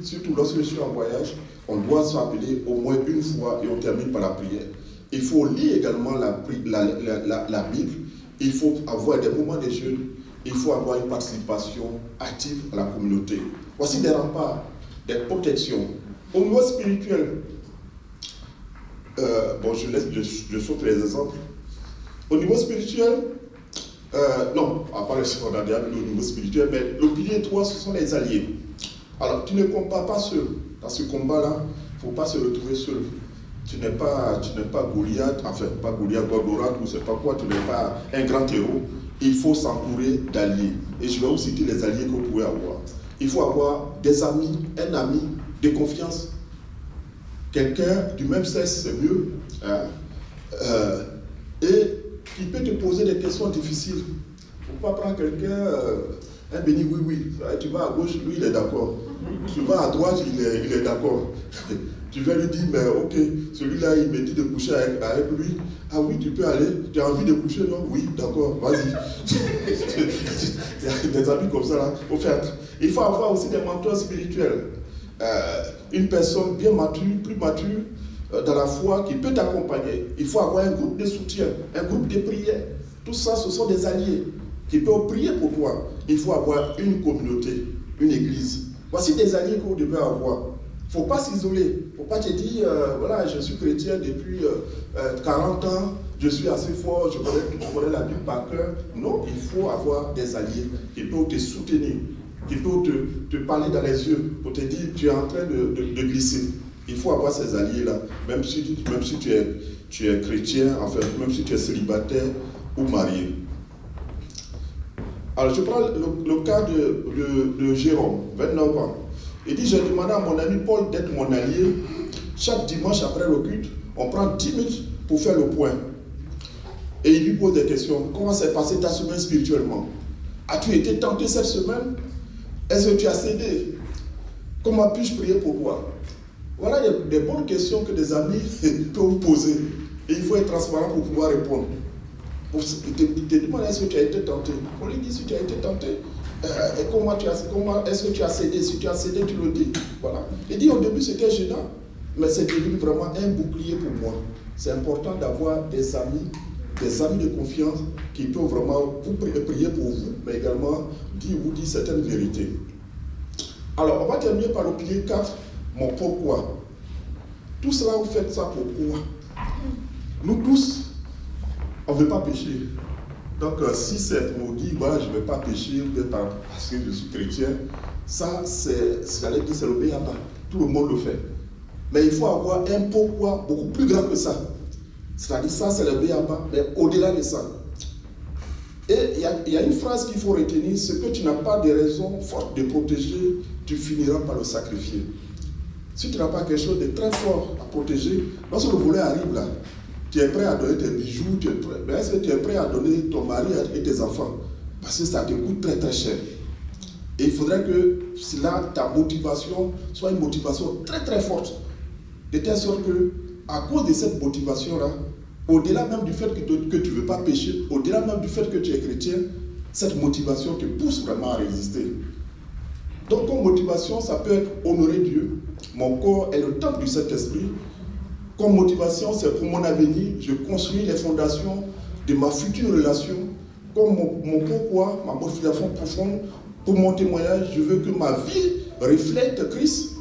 surtout lorsque je suis en voyage, on doit s'appeler au moins une fois et on termine par la prière. Il faut lire également la Bible. Il faut avoir des moments de jeûne. Il faut avoir une participation active à la communauté. Voici des remparts, des protections. Au niveau spirituel, je saute les exemples. Au niveau spirituel, non, à part le secondaire, au niveau spirituel, mais le pilier 3, ce sont les alliés. Alors, tu ne combats pas seul. Dans ce combat-là, il ne faut pas se retrouver seul. Tu n'es pas Goliath, enfin, pas Goliath, Gorgorat, ou c'est pas quoi, tu n'es pas un grand héros. Il faut s'entourer d'alliés. Et je vais vous citer les alliés que vous pouvez avoir. Il faut avoir des amis, un ami de confiance. Quelqu'un du même sexe, c'est mieux. Hein? Et qui peut te poser des questions difficiles. Il ne faut pas prendre quelqu'un, un béni oui. Tu vas à gauche, lui il est d'accord. Tu vas à droite, il est d'accord. Tu vas lui dire, mais ok, celui-là il me dit de coucher avec lui. Ah oui, tu peux aller. Tu as envie de coucher, non? Oui, d'accord, vas-y. Il y a des amis comme ça là. Il faut avoir aussi des mentors spirituels. Une personne bien mature, plus mature dans la foi qui peut t'accompagner. Il faut avoir un groupe de soutien, un groupe de prière. Tout ça, ce sont des alliés qui peuvent prier pour toi. Il faut avoir une communauté, une église. Voici des alliés que vous devez avoir. Il ne faut pas s'isoler. Il ne faut pas te dire, voilà, je suis chrétien depuis 40 ans, je suis assez fort, je connais la Bible par cœur. Non, il faut avoir des alliés qui peuvent te soutenir, qui peuvent te parler dans les yeux pour te dire, tu es en train de glisser. Il faut avoir ces alliés-là, même si tu es chrétien, enfin, même si tu es célibataire ou marié. Alors, je prends le cas de Jérôme, 29 ans. Il dit, j'ai demandé à mon ami Paul d'être mon allié. Chaque dimanche après le culte, on prend 10 minutes pour faire le point. Et il lui pose des questions. Comment s'est passée ta semaine spirituellement? As-tu été tenté cette semaine? Est-ce que tu as cédé? Comment puis-je prier pour toi? Voilà des bonnes questions que des amis peuvent vous poser. Et il faut être transparent pour pouvoir répondre. Il te demande est-ce que tu as été tenté? On lui dit si tu as été tenté. Et comment est-ce que tu as cédé? Si tu as cédé, tu le dis. Voilà. Il dit au début c'était gênant, mais c'est devenu vraiment un bouclier pour moi. C'est important d'avoir des amis de confiance qui peuvent vraiment vous prier pour vous, mais également vous dire certaines vérités. Alors, on va terminer par le pilier 4, mon pourquoi. Tout cela, vous faites ça pourquoi? Nous tous, on ne veut pas pécher. Donc, si c'est pour dire, voilà, je ne vais pas pécher parce que je suis chrétien, ça, c'est le béaba. Tout le monde le fait. Mais il faut avoir un pourquoi beaucoup plus grand que ça. C'est-à-dire, ça, c'est le béaba, mais au-delà de ça. Et il y a une phrase qu'il faut retenir, ce que tu n'as pas de raison forte de protéger, tu finiras par le sacrifier. Si tu n'as pas quelque chose de très fort à protéger, lorsque le volet arrive là, tu es prêt à donner tes bijoux, mais est-ce que tu es prêt à donner ton mari et tes enfants? Parce que ça te coûte très très cher. Et il faudrait que là, ta motivation soit une motivation très très forte. De telle sorte que, à cause de cette motivation-là, au-delà même du fait que tu ne veux pas pécher, au-delà même du fait que tu es chrétien, cette motivation te pousse vraiment à résister. Donc, comme motivation, ça peut être honorer Dieu. Mon corps est le temple du Saint-Esprit. Comme motivation, c'est pour mon avenir. Je construis les fondations de ma future relation. Comme mon pourquoi, ma motivation profonde, pour mon témoignage, je veux que ma vie reflète Christ.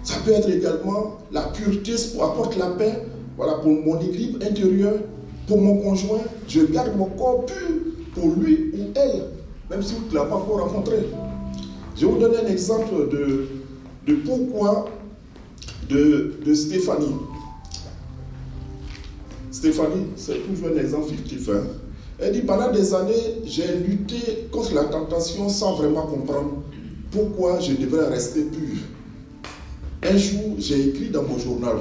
Ça peut être également la pureté, apporte la paix. Voilà, pour mon équilibre intérieur, pour mon conjoint, je garde mon corps pur pour lui ou elle, même si vous ne l'avez pas encore rencontré. Je vais vous donner un exemple de pourquoi de Stéphanie. Stéphanie, c'est toujours un exemple fictif. Hein? Elle dit, pendant des années, j'ai lutté contre la tentation sans vraiment comprendre pourquoi je devrais rester pur. Un jour, j'ai écrit dans mon journal,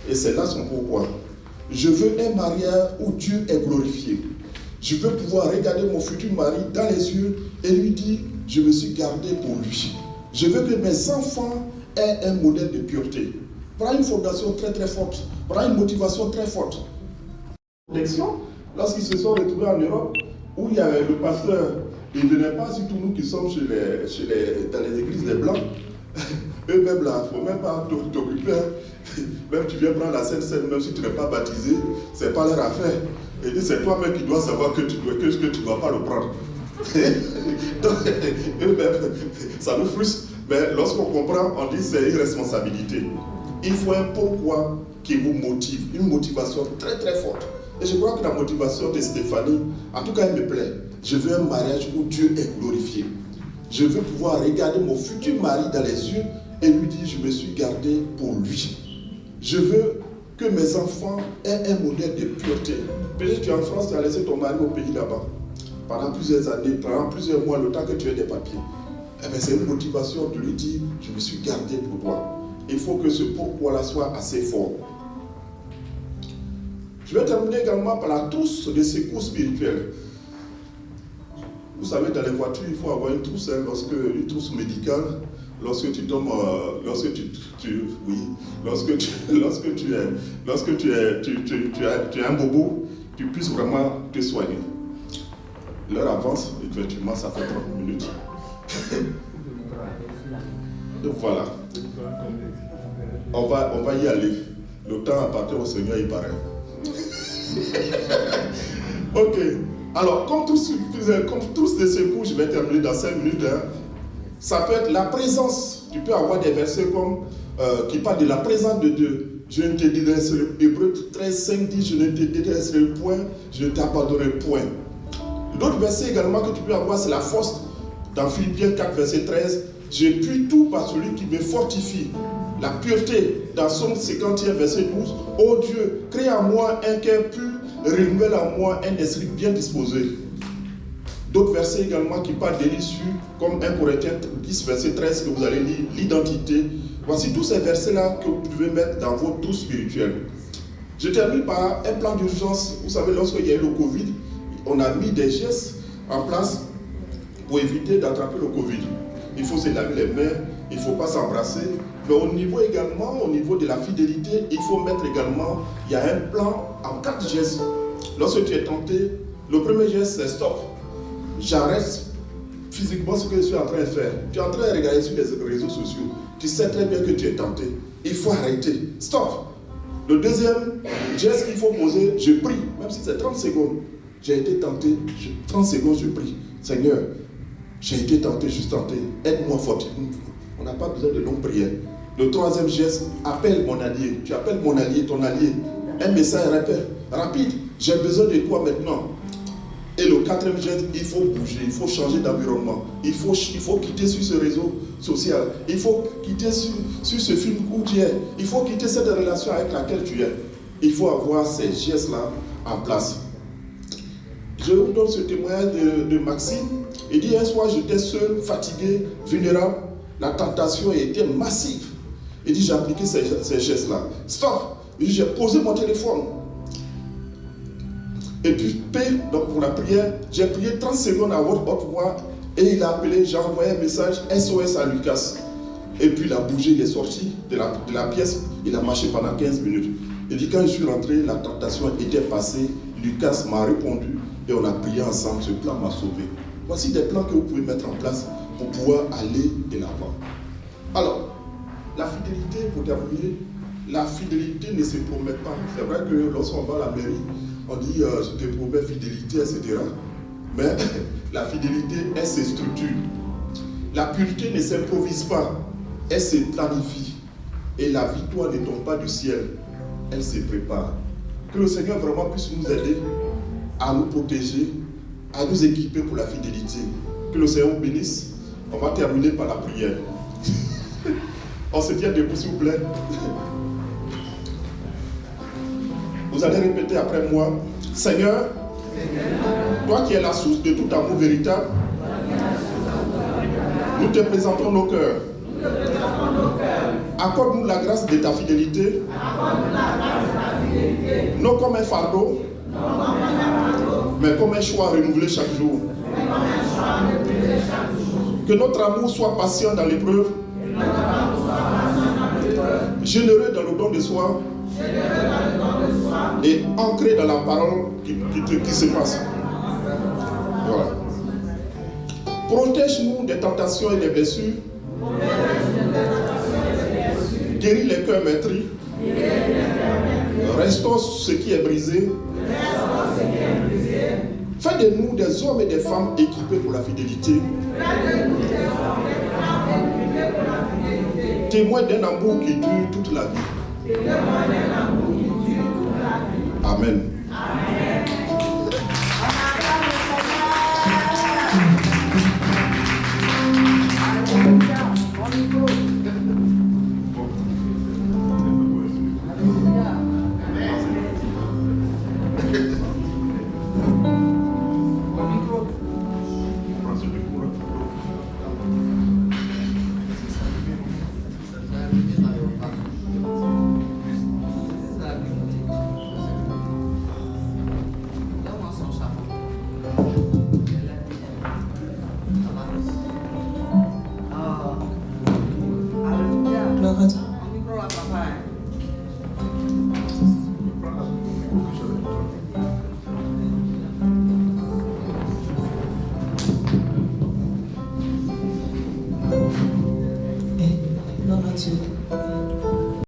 et c'est là son pourquoi. Je veux un mariage où Dieu est glorifié. Je veux pouvoir regarder mon futur mari dans les yeux et lui dire, je me suis gardé pour lui. Je veux que mes enfants aient un modèle de pureté. Voilà une fondation très très forte. Voilà une motivation très forte. Lorsqu'ils se sont retrouvés en Europe, où il y avait le pasteur, il ne venait pas, surtout nous qui sommes dans les églises des Blancs, eux-mêmes là, il ne faut même pas t'occuper. Même tu viens prendre la Sainte-Seine, même si tu n'es pas baptisé, ce n'est pas leur affaire. Et dit, c'est toi-même qui dois savoir que tu ne dois pas le prendre. Donc, eux-mêmes, ça nous frustre. Mais lorsqu'on comprend, on dit c'est une responsabilité. Il faut un pourquoi qui vous motive, une motivation très très forte. Et je crois que la motivation de Stéphanie, en tout cas elle me plaît. Je veux un mariage où Dieu est glorifié. Je veux pouvoir regarder mon futur mari dans les yeux et lui dire je me suis gardé pour lui. Je veux que mes enfants aient un modèle de pureté. Peut-être que tu es en France, tu as laissé ton mari au pays là-bas. Pendant plusieurs années, pendant plusieurs mois, le temps que tu aies des papiers. Eh bien, c'est une motivation de lui dire je me suis gardé pour toi. Il faut que ce pourquoi-là soit assez fort. Je vais terminer également par la trousse de secours spirituel. Vous savez, dans les voitures, il faut avoir une trousse, une trousse médicale. Lorsque tu tombes, lorsque tu es un bobo, tu puisses vraiment te soigner. L'heure avance, effectivement, ça fait 30 minutes. Donc voilà. On va y aller. Le temps appartient au Seigneur, il paraît. Ok. Alors, comme tous les secours, je vais terminer dans 5 minutes. Hein. Ça peut être la présence. Tu peux avoir des versets comme qui parlent de la présence de Dieu. Je ne te délaisserai, Hébreux 13, 5 dit, je ne te délaisserai point, je ne t'abandonnerai point. L'autre verset également que tu peux avoir, c'est la force. Dans Philippiens 4, verset 13, je puis tout par celui qui me fortifie. La pureté, dans Somme 51, verset 12, ô Dieu, crée en moi un cœur pur, renouvelle en moi un esprit bien disposé. D'autres versets également qui parlent de l'issue, comme 1 Corinthiens 10, verset 13, que vous allez lire, l'identité. Voici tous ces versets-là que vous pouvez mettre dans votre trousse spirituelle. Je termine par un plan d'urgence. Vous savez, lorsqu'il y a eu le Covid, on a mis des gestes en place pour éviter d'attraper le Covid. Il faut se laver les mains, il ne faut pas s'embrasser. Mais au niveau également, au niveau de la fidélité, il faut mettre également, il y a un plan en 4 gestes. Lorsque tu es tenté, le premier geste c'est stop. J'arrête physiquement ce que je suis en train de faire. Tu es en train de regarder sur les réseaux sociaux. Tu sais très bien que tu es tenté. Il faut arrêter. Stop. Le deuxième geste qu'il faut poser, je prie. Même si c'est 30 secondes. J'ai été tenté. 30 secondes, je prie. Seigneur, j'ai été tenté, je suis tenté. Aide-moi fort. On n'a pas besoin de longues prières. Le troisième geste, appelle mon allié. Tu appelles mon allié, ton allié. Un message rapide. J'ai besoin de toi maintenant. Et le quatrième geste, il faut bouger, il faut changer d'environnement. Il faut quitter sur ce réseau social. Il faut quitter sur ce film où tu es. Il faut quitter cette relation avec laquelle tu es. Il faut avoir ces gestes-là en place. Je vous donne ce témoignage de Maxime. Il dit, un soir, j'étais seul, fatigué, vulnérable. La tentation était massive. Il dit, j'ai appliqué ces gestes-là. Stop. Il dit, j'ai posé mon téléphone. Et puis, donc pour la prière, j'ai prié 30 secondes à haute voix et il a appelé, j'ai envoyé un message SOS à Lucas. Et puis il a bougé, il est sorti de la pièce, il a marché pendant 15 minutes. Il dit, quand je suis rentré, la tentation était passée, Lucas m'a répondu et on a prié ensemble, ce plan m'a sauvé. Voici des plans que vous pouvez mettre en place pour pouvoir aller de l'avant. Alors, la fidélité, pour terminer, la fidélité ne se promet pas. C'est vrai que lorsqu'on va à la mairie, on dit je te promets fidélité, etc. Mais la fidélité, elle se structure. La pureté ne s'improvise pas, elle se planifie. Et la victoire ne tombe pas du ciel, elle se prépare. Que le Seigneur vraiment puisse nous aider à nous protéger, à nous équiper pour la fidélité. Que le Seigneur vous bénisse. On va terminer par la prière. On se tient debout, s'il vous plaît. Vous allez répéter après moi. Seigneur, toi qui es la source de tout amour véritable, nous te présentons nos cœurs. Accorde-nous la grâce de ta fidélité, non comme un fardeau, mais comme un choix renouvelé chaque jour. Que notre amour soit patient dans l'épreuve, généreux dans le don de soi, et ancré dans la parole qui se passe. Voilà. Protège-nous des tentations et des blessures guéris les cœurs meurtris. Restaure ce qui est brisé. Fais de nous des hommes et des femmes équipés pour la fidélité. Témoins d'un amour qui dure toute la vie. Amen. Gloire à Dieu.